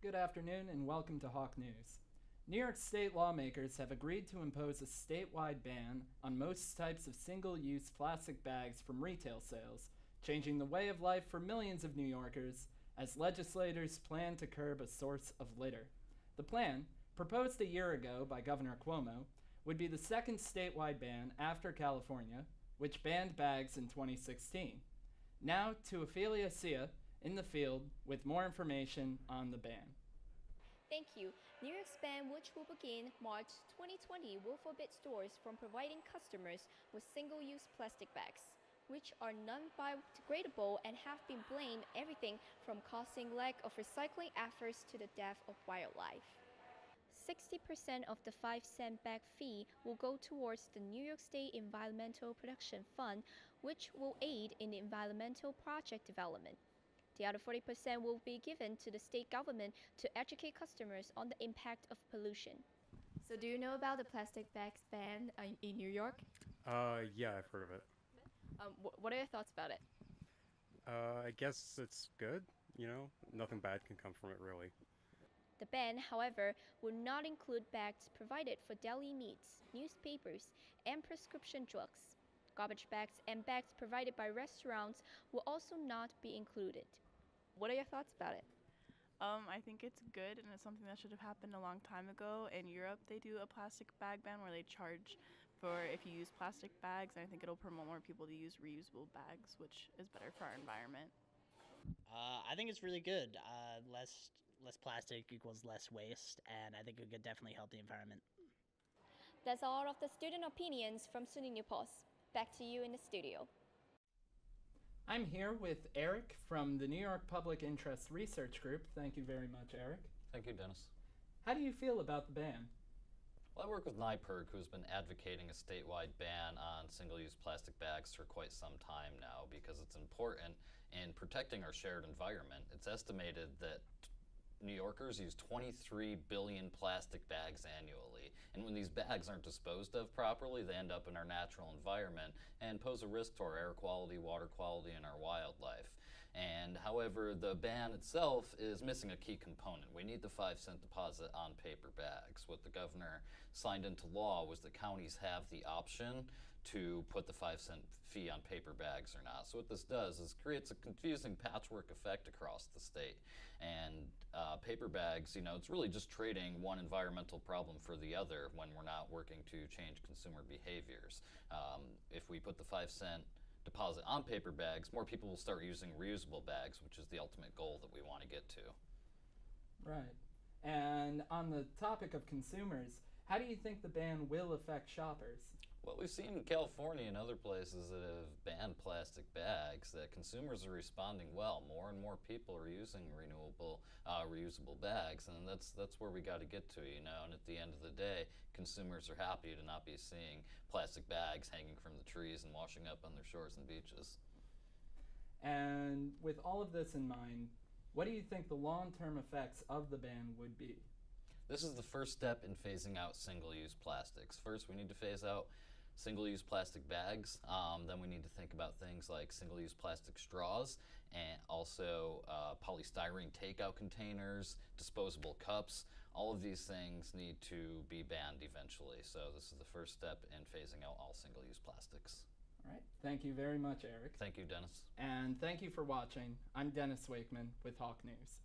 Good afternoon and welcome to Hawk News. New York State lawmakers have agreed to impose a statewide ban on most types of single-use plastic bags from retail sales, changing the way of life for millions of New Yorkers as legislators plan to curb a source of litter. The plan, proposed a year ago by Governor Cuomo, would be the second statewide ban after California, which banned bags in 2016. Now to Ophelia Sia in the field with more information on the ban. Thank you. New York's ban, which will begin March 2020, will forbid stores from providing customers with single-use plastic bags, which are non-biodegradable and have been blamed everything from causing lack of recycling efforts to the death of wildlife. 60% of the 5-cent bag fee will go towards the New York State Environmental Protection Fund, which will aid in environmental project development. The other 40% will be given to the state government to educate customers on the impact of pollution. So do you know about the plastic bags ban in New York? Yeah, I've heard of it. What are your thoughts about it? I guess it's good, nothing bad can come from it, really. The ban, however, will not include bags provided for deli meats, newspapers, and prescription drugs. Garbage bags and bags provided by restaurants will also not be included. What are your thoughts about it? I think it's good, and it's something that should have happened a long time ago. In Europe, they do a plastic bag ban where they charge for if you use plastic bags, and I think it'll promote more people to use reusable bags, which is better for our environment. I think it's really good. Less plastic equals less waste, and I think it could definitely help the environment. That's all of the student opinions from SUNY New Post. Back to you in the studio. I'm here with Eric from the New York Public Interest Research Group. Thank you very much, Eric. Thank you, Dennis. How do you feel about the ban? Well, I work with NYPIRG, who's been advocating a statewide ban on single-use plastic bags for quite some time now because it's important in protecting our shared environment. It's estimated that New Yorkers use 23 billion plastic bags annually, and when these bags aren't disposed of properly, they end up in our natural environment and pose a risk to our air quality, water quality, and our wildlife. And however, the ban itself is missing a key component. We need the 5-cent deposit on paper bags. What the governor signed into law was that counties have the option to put the 5-cent fee on paper bags or not. So what this does is creates a confusing patchwork effect across the state. And paper bags, it's really just trading one environmental problem for the other when we're not working to change consumer behaviors. If we put the 5-cent deposit on paper bags, more people will start using reusable bags, which is the ultimate goal that we want to get to. Right. And on the topic of consumers, how do you think the ban will affect shoppers? Well, we've seen in California and other places that have banned plastic bags that consumers are responding well. More and more people are using reusable bags, and that's where we got to get to, And at the end of the day, consumers are happy to not be seeing plastic bags hanging from the trees and washing up on their shores and beaches. And with all of this in mind, what do you think the long-term effects of the ban would be? This is the first step in phasing out single-use plastics. First, we need to phase out single-use plastic bags. Then we need to think about things like single-use plastic straws and also polystyrene takeout containers, disposable cups. All of these things need to be banned eventually. So this is the first step in phasing out all single-use plastics. All right. Thank you very much, Eric. Thank you, Dennis. And thank you for watching. I'm Dennis Wakeman with Hawk News.